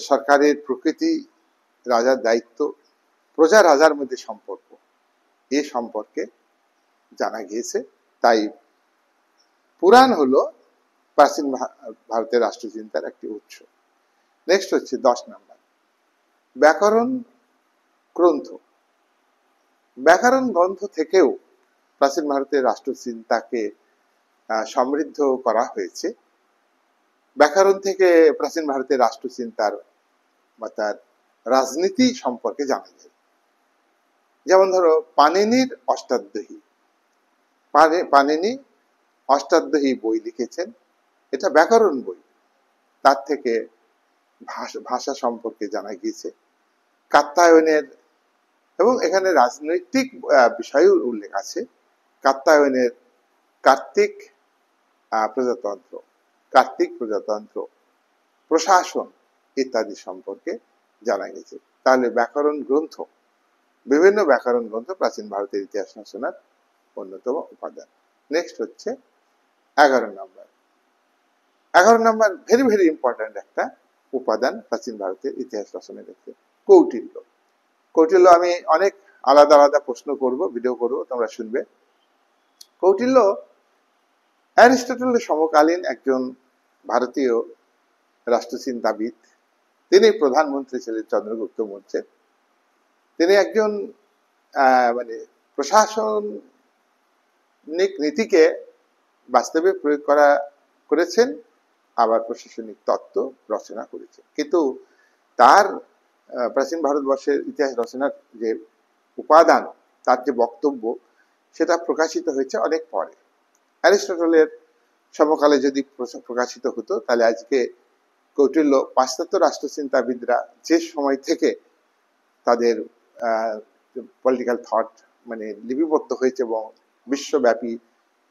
সরকারের প্রকৃতি, রাজার দায়িত্ব, প্রজা রাজার মধ্যে সম্পর্ক, এ সম্পর্কে জানা গিয়েছে। তাই পুরাণ হলো প্রাচীন ভারতের রাষ্ট্রচিন্তার একটি উৎস। নেক্সট হচ্ছে 10 নাম্বার, ব্যাকরণ গ্রন্থ। ব্যাকরণ গ্রন্থ থেকেও প্রাচীন ভারতের রাষ্ট্রচিন্তাকে সমৃদ্ধ করা হয়েছে। ব্যাকরণ থেকে প্রাচীন ভারতের রাষ্ট্রচিন্তার বা তার রাজনীতি সম্পর্কে জানা যায়। যেমন ধরো পাণিনির অষ্টাধ্যায়ী, পাণিনি অষ্টাধ্যায়ী বই লিখেছেন, এটা ব্যাকরণ বই। তার থেকে ভাষা সম্পর্কে জানা গিয়েছে। কাত্যায়নের, এবং এখানে রাজনৈতিক বিষয়েও উল্লেখ আছে। কাত্যায়নের কার্তিক প্রজাতন্ত্র, প্রশাসন ইত্যাদি সম্পর্কে জানা গেছে। তাহলে ব্যাকরণ গ্রন্থ, বিভিন্ন ব্যাকরণ গ্রন্থ প্রাচীন ভারতের ইতিহাস রচনার অন্যতম উপাদান। নেক্সট হচ্ছে 11 number. 11 number very very important একটা উপাদান প্রাচীন ভারতের ইতিহাস রচনার ক্ষেত্রে, কৌটিল্য। কৌটিল্য আমি অনেক আলাদা আলাদা প্রশ্ন করব, ভিডিও করব, তোমরা শুনবে। কৌটিল্য অ্যারিস্টটলের সমকালীন একজন ভারতীয় রাষ্ট্রচিন্তাবিদ। তিনি প্রধানমন্ত্রী ছিলেন চন্দ্রগুপ্ত মৌর্যের। তিনি একজন প্রশাসনিক নীতিকে বাস্তবে প্রয়োগ করেছেন, আবার প্রশাসনিক তত্ত্ব রচনা করেছেন। কিন্তু তার প্রাচীন ভারতবর্ষের ইতিহাস রচনার যে উপাদান, তার যে বক্তব্য, সেটা প্রকাশিত হয়েছে অনেক পরে। অ্যারিস্টটলের সমকালে যদি প্রকাশিত হতো, তাহলে আজকে কৌটিল্য পাশ্চাত্য রাষ্ট্রচিন্তাবিদরা যে সময় থেকে তাদের পলিটিক্যাল থট লিপিবদ্ধ হয়েছে এবং বিশ্বব্যাপী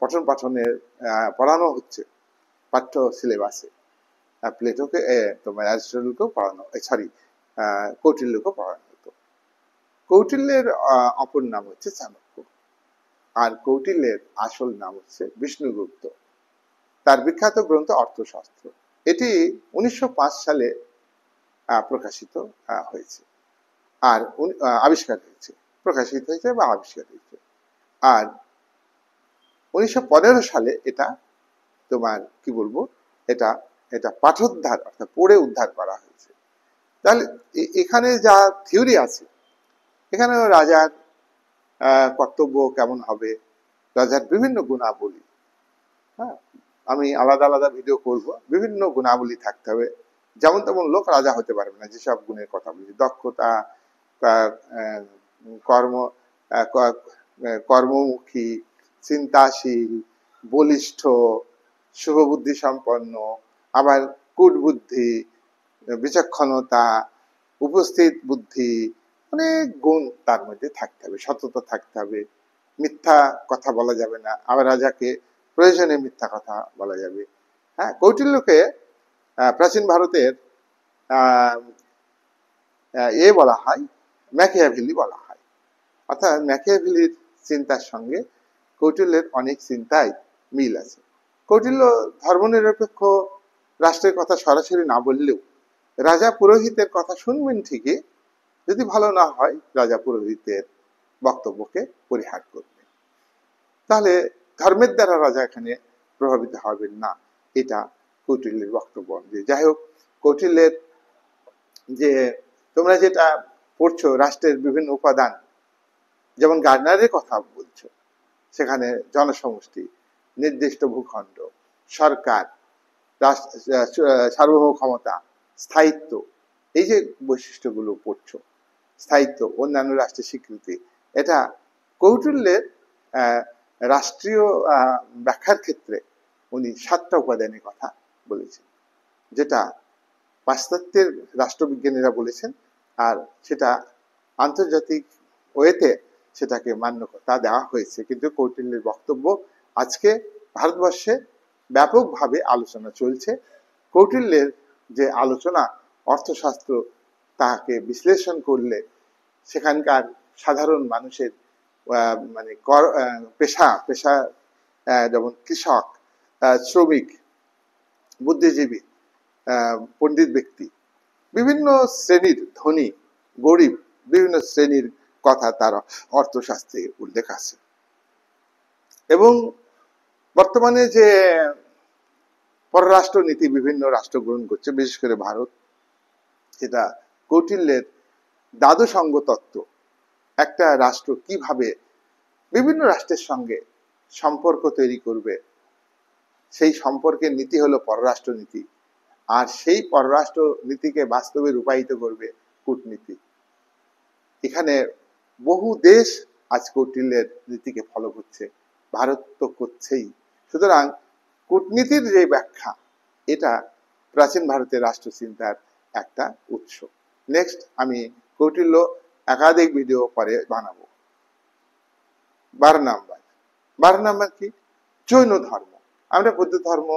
পঠন পাঠনের পড়ানো হচ্ছে পাঠ্য সিলেবাসে, প্লেটোকে তোমার অ্যারিস্টটলকেও পড়ানো, কৌটিল্যকে পড়ানো হতো। কৌটিল্যের অপর নাম হচ্ছে চাণক্য, আর কৌটিল্যের আসল নাম হচ্ছে বিষ্ণুগুপ্ত। তার বিখ্যাত গ্রন্থ অর্থশাস্ত্র, এটি 1905 সালে প্রকাশিত হয়েছে, আর আবিষ্কার হয়েছে, প্রকাশিত হয়েছে বা আবিষ্কার হয়েছে। আর 1915 সালে এটা তোমার কি বলবো, এটা এটা পাঠোদ্ধার অর্থাৎ পড়ে উদ্ধার করা হয়েছে। তাহলে এখানে যা থিওরি আছে, এখানে রাজার কর্তব্য কেমন হবে, রাজার বিভিন্ন গুণাবলী, হ্যাঁ, আমি আলাদা আলাদা ভিডিও করব, বিভিন্ন গুণাবলী থাকতে হবে। যেমন তেমন লোক রাজা হতে পারবে না। যেসব গুণের কথা বলছি, দক্ষতা, কর্ম কর্মমুখী, চিন্তাশীল, বলিষ্ঠ, শুভবুদ্ধি সম্পন্ন, আবার কূটবুদ্ধি, বিচক্ষণতা, উপস্থিত বুদ্ধি, অনেক গুণ তার মধ্যে থাকতে হবে। সততা থাকতে হবে, মিথ্যা কথা বলা যাবে না, আবার রাজাকে প্রয়োজনে মিথ্যা কথা বলা যাবে। হ্যাঁ, কৌটিল্যকে প্রাচীন ভারতের বলা হয়, ম্যাকিয়াভেলি বলা হয়। অর্থাৎ ম্যাকিয়াভেলির চিন্তার সঙ্গে কৌটিল্যের অনেক চিন্তায় মিল আছে। কৌটিল্য ধর্মনিরপেক্ষ রাষ্ট্রের কথা সরাসরি না বললেও রাজা পুরোহিতের কথা শুনবেন ঠিকই, যদি ভালো না হয় রাজা পুরোহিতের বক্তব্যকে পরিহার করবেন। তাহলে ধর্মের দ্বারা রাজা এখানে প্রভাবিত হবেন না, এটা কৌটিল্যের বক্তব্য। যে যাই হোক, কৌটিল্যের যে তোমরা যেটা পড়ছো রাষ্ট্রের বিভিন্ন উপাদান, যেমন গার্ডনারের কথা বলছো, সেখানে জনসমষ্টি, নির্দিষ্ট ভূখণ্ড, সরকার, সার্বভৌম ক্ষমতা, স্থায়িত্ব, এই যে বৈশিষ্ট্যগুলো পড়ছো, স্থায়িত্ব, অন্যান্য রাষ্ট্রের স্বীকৃতি, এটা কৌটিল্যের রাষ্ট্রীয় ব্যাখ্যার ক্ষেত্রে উনি 7টা উপাদানের কথা বলেছেন, যেটা পাশ্চাত্যের রাষ্ট্রবিজ্ঞানীরা বলেছেন, আর সেটা আন্তর্জাতিক ওয়েতে সেটাকে মান্যতা দেওয়া হয়েছে। কিন্তু কৌটিল্যের বক্তব্য আজকে ভারতবর্ষে ব্যাপকভাবে আলোচনা চলছে। কৌটিল্যের যে আলোচনা, অর্থশাস্ত্র, তাকে বিশ্লেষণ করলে সেখানকার সাধারণ মানুষের মানে পেশা পেশা যেমন কৃষক, শ্রমিক, বুদ্ধিজীবী, পণ্ডিত ব্যক্তি, বিভিন্ন শ্রেণীর, ধনী গরিব, বিভিন্ন শ্রেণীর কথা তার অর্থশাস্ত্রে উল্লেখ আছে। এবং বর্তমানে যে পররাষ্ট্র নীতি বিভিন্ন রাষ্ট্র গ্রহণ করছে, বিশেষ করে ভারত, সেটা কৌটিল্যের দ্বাদশাঙ্গ তত্ত্ব, একটা রাষ্ট্র কিভাবে বিভিন্ন রাষ্ট্রের সঙ্গে সম্পর্ক তৈরি করবে, সেই সম্পর্কের নীতি হলো পররাষ্ট্র নীতি, আর সেই পররাষ্ট্র নীতিকে বাস্তবে রূপায়িত করবে কূটনীতি। এখানে বহু দেশ আজ কৌটিল্যের নীতিকে ফলো করছে, ভারত তো করছেই। সুতরাং কূটনীতির যে ব্যাখ্যা, এটা প্রাচীন ভারতের রাষ্ট্রচিন্তার একটা উৎস। নেক্সট আমি কৌটিল্য একাধিক ভিডিও পরে বানাবো। 12 নাম্বার কি? জৈন ধর্ম। আমরা বৌদ্ধ ধর্ম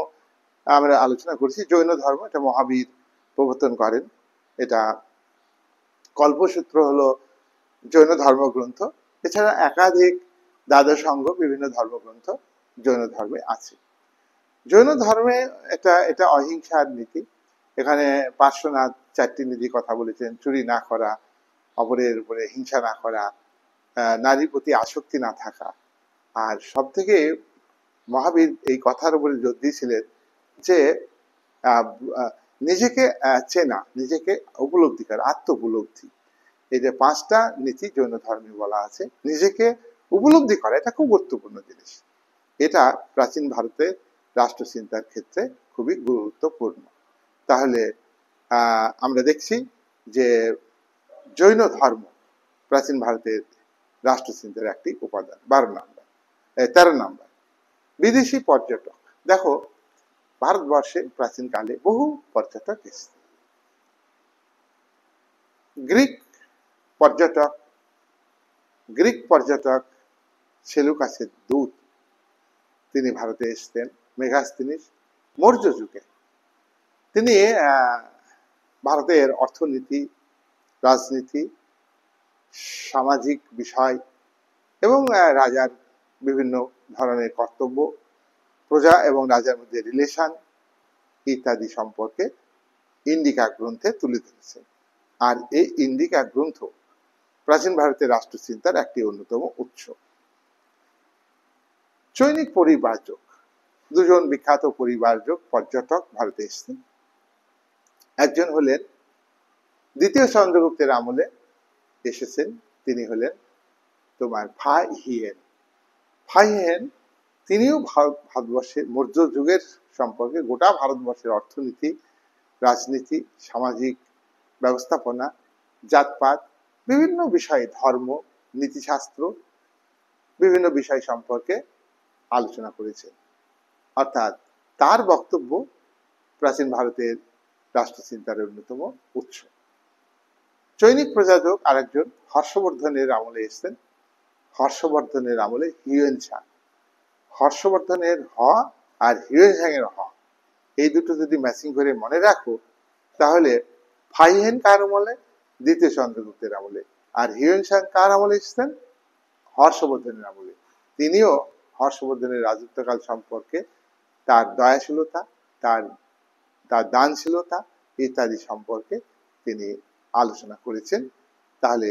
আমরা আলোচনা করছি, জৈন ধর্ম এটা মহাবীর প্রবর্তন করেন। এটা কল্পসূত্র হলো জৈন ধর্মগ্রন্থ। এছাড়া একাধিক দ্বাদশাঙ্গ বিভিন্ন ধর্মগ্রন্থ জৈন ধর্মে আছে। জৈন ধর্মে এটা অহিংসার নীতি। এখানে পার্শ্বনাথ 4টি নীতি কথা বলেছেন: চুরি না করা, অপরের উপরে হিংসা না করা, নারীর প্রতি আসক্তি না থাকা। আর সব থেকে মহাবীর এই কথার উপরে জোর দিয়েছিলেন যে নিজেকে চেনা, নিজেকে উপলব্ধি করা, আত্ম উপলব্ধি। এই যে 5টা নীতি জৈন ধর্মে বলা আছে, নিজেকে উপলব্ধি করা, এটা খুব গুরুত্বপূর্ণ জিনিস। এটা প্রাচীন ভারতের রাষ্ট্রচিন্তার ক্ষেত্রে খুবই গুরুত্বপূর্ণ। তাহলে আমরা দেখছি যে জৈন ধর্ম প্রাচীন ভারতের রাষ্ট্রচিন্তার একটি উপাদান। 13 নাম্বার বিদেশি পর্যটক। দেখো, ভারতবর্ষে প্রাচীনকালে বহু পর্যটক এসেছে। গ্রিক পর্যটক সেলুকাসের দূত, তিনি ভারতে এসেছেন। মেগাস্তিনিস মৌর্য যুগে তিনি ভারতের অর্থনীতি, রাজনীতি, সামাজিক বিষয় এবং রাজার বিভিন্ন ধরনের কর্তব্য, প্রজা এবং রাজার মধ্যে রিলেশন ইত্যাদি সম্পর্কে ইন্ডিকা গ্রন্থে তুলে ধরেছেন। আর এই ইন্ডিকা গ্রন্থ প্রাচীন ভারতের রাষ্ট্রচিন্তার একটি অন্যতম উৎস। চৈনিক পরিব্রাজক, দুজন বিখ্যাত পরিব্রাজক পর্যটক ভারতে এসেছেন। একজন হলেন দ্বিতীয় চন্দ্রগুপ্তের আমলে এসেছেন, তিনি হলেন তোমার ফাই হিয়েন। ফাই হিয়েন তিনিও ভারতবর্ষের মৌর্য যুগের সম্পর্কে গোটা ভারতবর্ষের অর্থনীতি, রাজনীতি, সামাজিক ব্যবস্থাপনা, জাতপাত, বিভিন্ন বিষয়ে, ধর্ম, নীতিশাস্ত্র, বিভিন্ন বিষয় সম্পর্কে আলোচনা করেছেন। অর্থাৎ তার বক্তব্য প্রাচীন ভারতের রাষ্ট্রচিন্তার অন্যতম উৎস। চৈনিক প্রজাতক আরেকজন হর্ষবর্ধনের আমলে এসেছেন। হর্ষবর্ধনের আমলে হিউয়েনসাং। হর্ষবর্ধনের হ আর হিউয়েনসাং এর হ, এই দুটো যদি ম্যাচিং করে মনে রাখো, তাহলে ফাইহেন কার আমলে? দ্বিতীয় চন্দ্রগুপ্তের আমলে। আর হিউয়েনসাং কার আমলে এসেছেন? হর্ষবর্ধনের আমলে। তিনিও হর্ষবর্ধনের রাজত্বকাল সম্পর্কে, তার দয়াশীলতা, তার দানশীলতা ইত্যাদি সম্পর্কে তিনি আলোচনা করেছেন। তাহলে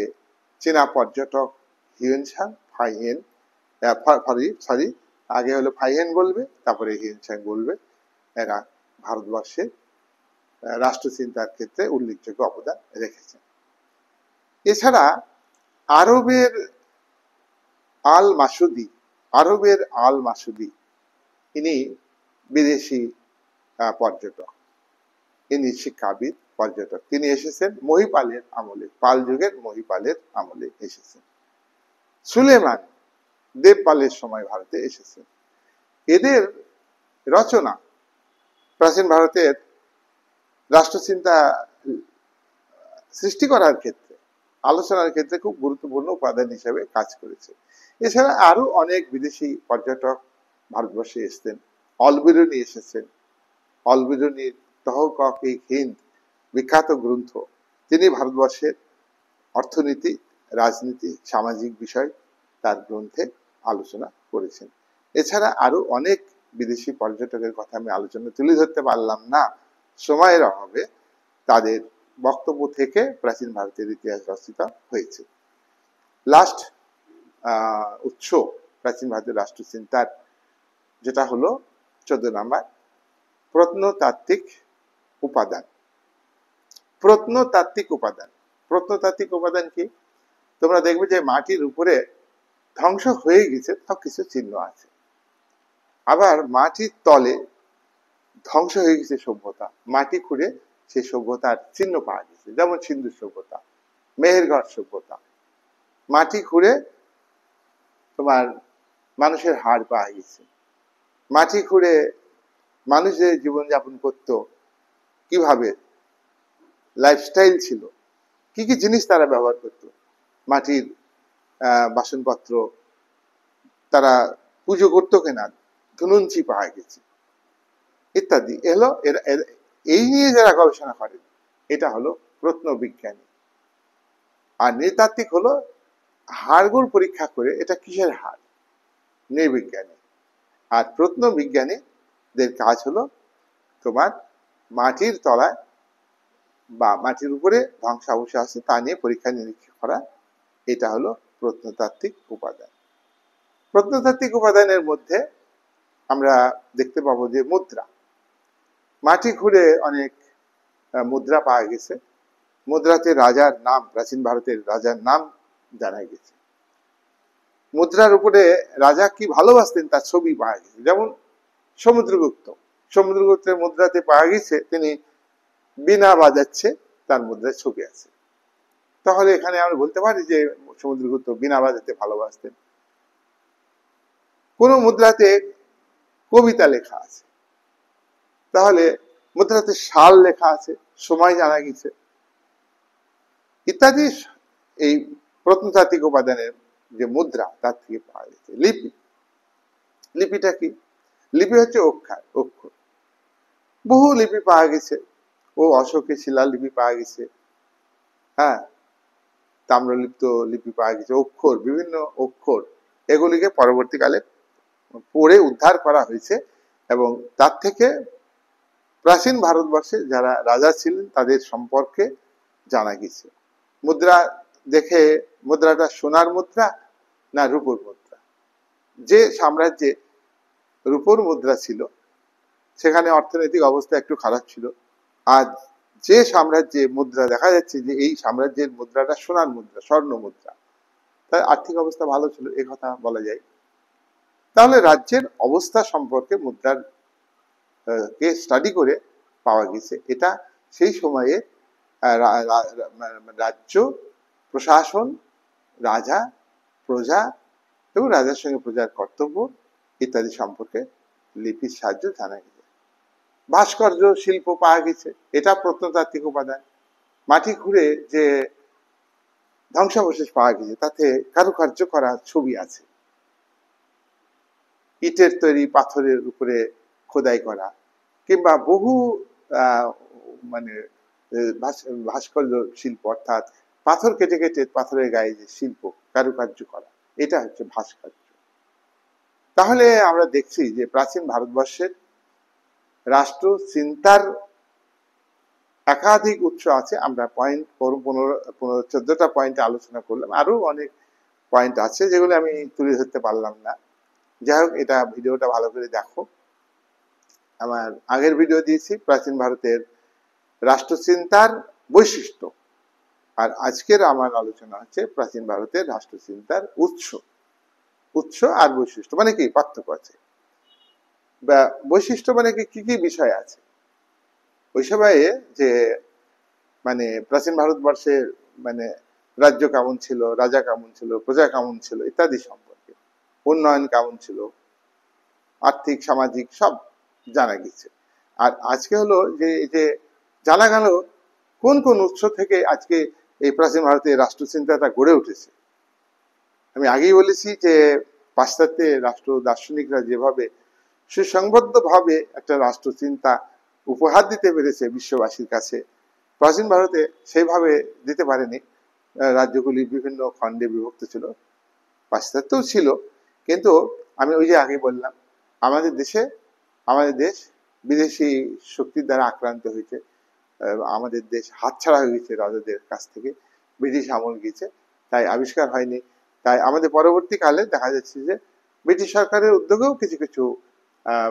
চীনা পর্যটক হিউয়েনসাং, ফাইহেন, সরি আগে হলো ফাইহেন বলবে, তারপরে হিউয়েনসাং বলবে। এরা ভারতবর্ষের রাষ্ট্রচিন্তার ক্ষেত্রে উল্লেখযোগ্য অবদান রেখেছেন। এছাড়া আরবের আল মাসুদি ইনি বিদেশি পর্যটক, ইনি শিক্ষাবিদ পর্যটক। তিনি এসেছেন মহিপালের আমলে, পাল যুগের মহিপালের আমলে এসেছেন। সুলেমান দেবপালের সময় ভারতে এসেছেন। এদের রচনা প্রাচীন ভারতের রাষ্ট্রচিন্তা সৃষ্টি করার ক্ষেত্রে, আলোচনার ক্ষেত্রে খুব গুরুত্বপূর্ণ উপাদান হিসেবে কাজ করেছে। এছাড়া আরো অনেক বিদেশি পর্যটক ভারতবর্ষে এসেছেন। অলবিরুনি এসেছেন। অলবিরুনির তহকক-ই-হিন্দ বিখ্যাত গ্রন্থ, তিনি ভারতবর্ষের অর্থনীতি, রাজনীতি, সামাজিক বিষয় তার গ্রন্থে আলোচনা করেছেন। এছাড়া আরো অনেক বিদেশি পর্যটকের কথা আমি আলোচনা তুলে ধরতে পারলাম না সময়ের অভাবে। তাদের বক্তব্য থেকে প্রাচীন ভারতের ইতিহাস রচিত হয়েছে। লাস্ট উৎস প্রাচীন ভারতের রাষ্ট্রচিন্তার, যেটা হলো 14 নম্বর, প্রত্নতাত্ত্বিক উপাদান। প্রত্নতাত্ত্বিক উপাদান, প্রত্নতাত্ত্বিক উপাদান কি? তোমরা দেখবে যে মাটির উপরে ধ্বংস হয়ে গেছে তাও কিছু চিহ্ন আছে, আবার মাটির তলে ধ্বংস হয়ে গেছে সভ্যতা, মাটি খুঁড়ে সেই সভ্যতার চিহ্ন পাওয়া গেছে। যেমন সিন্ধু সভ্যতা, মেহেরগড় সভ্যতা, মাটি খুঁড়ে তোমার মানুষের হাড় পাওয়া গেছে। মাটি খুঁড়ে মানুষ যে জীবনযাপন করত, কিভাবে লাইফস্টাইল ছিল, কি কি জিনিস তারা ব্যবহার করত, মাটির বাসনপত্র, তারা পুজো করতো কিনা, ধনুঞ্চি পাওয়া গেছে ইত্যাদি। এলো এই নিয়ে যারা গবেষণা করে, এটা হলো প্রত্নবিজ্ঞানী। আর নৃতাত্ত্বিক হলো হাড়গোড় পরীক্ষা করে এটা কিসের হাড়, নৃবিজ্ঞানী। আর প্রত্নবিজ্ঞানীদের কাজ হলো তোমার মাটির তলায় বা মাটির উপরে ধ্বংসাবশেষ আছে তা নিয়ে পরীক্ষা নিরীক্ষা করা, এটা হলো প্রত্নতাত্ত্বিক উপাদান। প্রত্নতাত্ত্বিক উপাদানের মধ্যে আমরা দেখতে পাবো যে মুদ্রা, মাটি খুঁড়ে অনেক মুদ্রা পাওয়া গেছে। মুদ্রাতে রাজার নাম, প্রাচীন ভারতের রাজার নাম জানা গেছে। মুদ্রার উপরে রাজা কি ভালোবাসতেন তার ছবি পাওয়া গেছে। যেমন সমুদ্রগুপ্তের মুদ্রাতে পাওয়া গেছে তিনি বীণা বাজাচ্ছে, তার মুদ্রায় ছবি আছে। তাহলে এখানে আমরা বলতে পারি যে সমুদ্রগুপ্ত বীণা বাজাতে ভালোবাসতেন। কোন মুদ্রাতে কবিতা লেখা আছে, তাহলে মুদ্রাতে সাল লেখা আছে, সময় জানা গেছে ইত্যাদি। এই প্রত্নতাত্ত্বিক উপাদানের যে মুদ্রা, তার থেকে পাওয়া গেছে। লিপি, লিপিটা কি? লিপি হচ্ছে অক্ষর। বহু লিপি পাওয়া গেছে। ও অশোকের শিলালিপি পাওয়া গেছে, হ্যাঁ, তাম্রলিপ্ত লিপি পাওয়া গেছে, অক্ষর, বিভিন্ন অক্ষর, এগুলিকে পরবর্তীকালে পড়ে উদ্ধার করা হয়েছে এবং তার থেকে প্রাচীন ভারতবর্ষে যারা রাজা ছিলেন তাদের সম্পর্কে জানা গেছে। মুদ্রা দেখে মুদ্রাটা সোনার মুদ্রা না রূপোর মুদ্রা, যে সাম্রাজ্যে রূপোর মুদ্রা ছিল সেখানে অর্থনৈতিক অবস্থা একটু খারাপ ছিল, আর যে সাম্রাজ্যে মুদ্রা দেখা যাচ্ছে যে এই সাম্রাজ্যের মুদ্রাটা সোনার মুদ্রা, স্বর্ণ মুদ্রা, তার আর্থিক অবস্থা ভালো ছিল, এ কথা বলা যায়। তাহলে রাজ্যের অবস্থা সম্পর্কে মুদ্রার কে স্টাডি করে পাওয়া গেছে। এটা সেই সময়ে রাজ্য প্রশাসন, রাজা, প্রজা এবং রাজার সঙ্গে প্রজার কর্তব্য ইত্যাদি সম্পর্কে লিপির সাহায্যে জানা গেছে। ভাস্কর্য শিল্প পাওয়া গেছে, এটা প্রত্নতাত্ত্বিক উপাদান। মাটি খুঁড়ে যে ধ্বংসাবশেষ পাওয়া গেছে তাতে কারুকার্য করা ছবি আছে, ইটের তৈরি পাথরের উপরে খোদাই করা, কিংবা বহু মানে ভাস্কর্য শিল্প, অর্থাৎ পাথর কেটে কেটে পাথরের গায়ে যে শিল্প কারুকার্য করা, এটা হচ্ছে ভাস্কর্য। তাহলে আমরা দেখছি যে প্রাচীন ভারতবর্ষের রাষ্ট্র চিন্তার একাধিক উৎস আছে। আমরা পয়েন্ট 14টা পয়েন্টে আলোচনা করলাম, আরো অনেক পয়েন্ট আছে যেগুলো আমি তুলে ধরতে পারলাম না। যাই হোক, এটা ভিডিওটা ভালো করে দেখো। আমার আগের ভিডিও দিয়েছি প্রাচীন ভারতের রাষ্ট্রচিন্তার বৈশিষ্ট্য, আর আজকের আমার আলোচনা হচ্ছে প্রাচীন ভারতের রাষ্ট্রচিন্তার উৎস। উৎস আর বৈশিষ্ট্য মানে কি, পার্থক্য আছে। বৈশিষ্ট্য মানে কি কি বিষয় আছে ওই সময়ে, যে মানে প্রাচীন ভারতবর্ষের মানে রাজ্য কেমন ছিল, রাজা কেমন ছিল, প্রজা কেমন ছিল ইত্যাদি সম্পর্কে, উন্নয়ন কেমন ছিল, আর্থিক সামাজিক সব জানা গেছে। আর আজকে হলো যে জানা গেল কোন কোন উৎস থেকে আজকে এই প্রাচীন ভারতের রাষ্ট্রচিন্তাটা গড়ে উঠেছে। আমি আগেই বলেছি যে পাশ্চাত্যের রাষ্ট্র দার্শনিকরা যেভাবে সুসংবদ্ধ ভাবে একটা রাষ্ট্রচিন্তা উপহার দিতে পেরেছে বিশ্ববাসীর কাছে, প্রাচীন ভারতে সেইভাবে দিতে পারেনি। রাজ্যগুলি বিভিন্ন খণ্ডে বিভক্ত ছিল, পাশ্চাত্যও ছিল, কিন্তু আমি ওই যে আগে বললাম আমাদের দেশ বিদেশি শক্তির দ্বারা আক্রান্ত হয়েছে, আমাদের দেশ হাতছাড়া হয়ে গেছে রাজাদের কাছ থেকে, ব্রিটিশ আমল গেছে, তাই আবিষ্কার হয়নি। তাই আমাদের পরবর্তীকালে দেখা যাচ্ছে যে ব্রিটিশ সরকারের উদ্যোগেও কিছু কিছু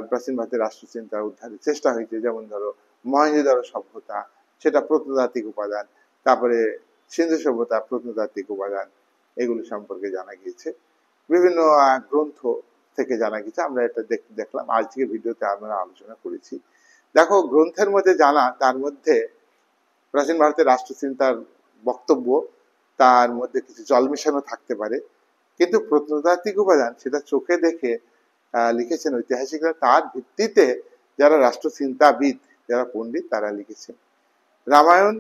প্রাচীন ভারতের রাষ্ট্রচিন্তা উদ্ধারের চেষ্টা হয়েছে। যেমন ধরো মহেঞ্জোদারো সভ্যতা, সেটা প্রত্নতাত্ত্বিক উপাদান, তারপরে সিন্ধু সভ্যতা প্রত্নতাত্ত্বিক উপাদান, এগুলো সম্পর্কে জানা গিয়েছে বিভিন্ন গ্রন্থ থেকে জানা গেছে। আমরা এটা দেখলাম আজকের ভিডিওতে আমরা আলোচনা করেছি। দেখো, গ্রন্থের মধ্যে জানা, তার মধ্যে প্রাচীন ভারতের রাষ্ট্রচিন্তার বক্তব্য, তার মধ্যে কিছু জল মেশানো থাকতে পারে, কিন্তু প্রত্নতাত্ত্বিক উপাদান সেটা চোখে দেখে লিখেছেন ঐতিহাসিকরা, তার ভিত্তিতে যারা রাষ্ট্রচিন্তাবিদ, যারা পণ্ডিত, তারা লিখেছেন। রামায়ণ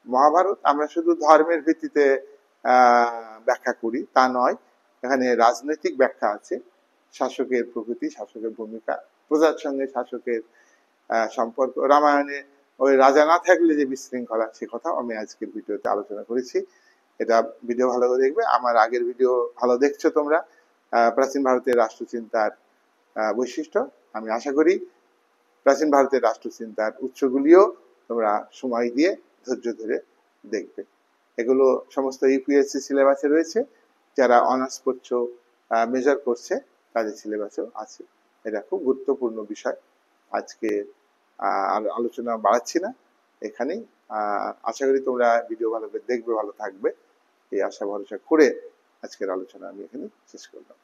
মহাভারত আমরা শুধু ধর্মের ভিত্তিতে ব্যাখ্যা করি তা নয়, এখানে রাজনৈতিক ব্যাখ্যা আছে, শাসকের প্রকৃতি, শাসকের ভূমিকা, প্রজার সঙ্গে শাসকের সম্পর্ক। রামায়ণে ওই রাজা না থাকলে যে বিশৃঙ্খলা, সে কথাও আমি আজকের ভিডিওতে আলোচনা করেছি। এটা ভিডিও ভালো করে দেখবে, আমার আগের ভিডিও ভালো দেখছো তোমরা। প্রাচীন ভারতের রাষ্ট্রচিন্তার বৈশিষ্ট্য, আমি আশা করি প্রাচীন ভারতের রাষ্ট্রচিন্তার উৎসগুলিও তোমরা সময় দিয়ে ধৈর্য ধরে দেখবে। এগুলো সমস্ত ইউপিএসসি সিলেবাসে রয়েছে, যারা অনার্স করছো, মেজর করছে, তাদের সিলেবাসেও আছে। এটা খুব গুরুত্বপূর্ণ বিষয়। আজকে আর আলোচনা বাড়াচ্ছি না, এখানেই। আশা করি তোমরা ভিডিও ভালো করে দেখবে, ভালো থাকবে, এই আশা ভরসা করে আজকের আলোচনা আমি এখানে শেষ করলাম।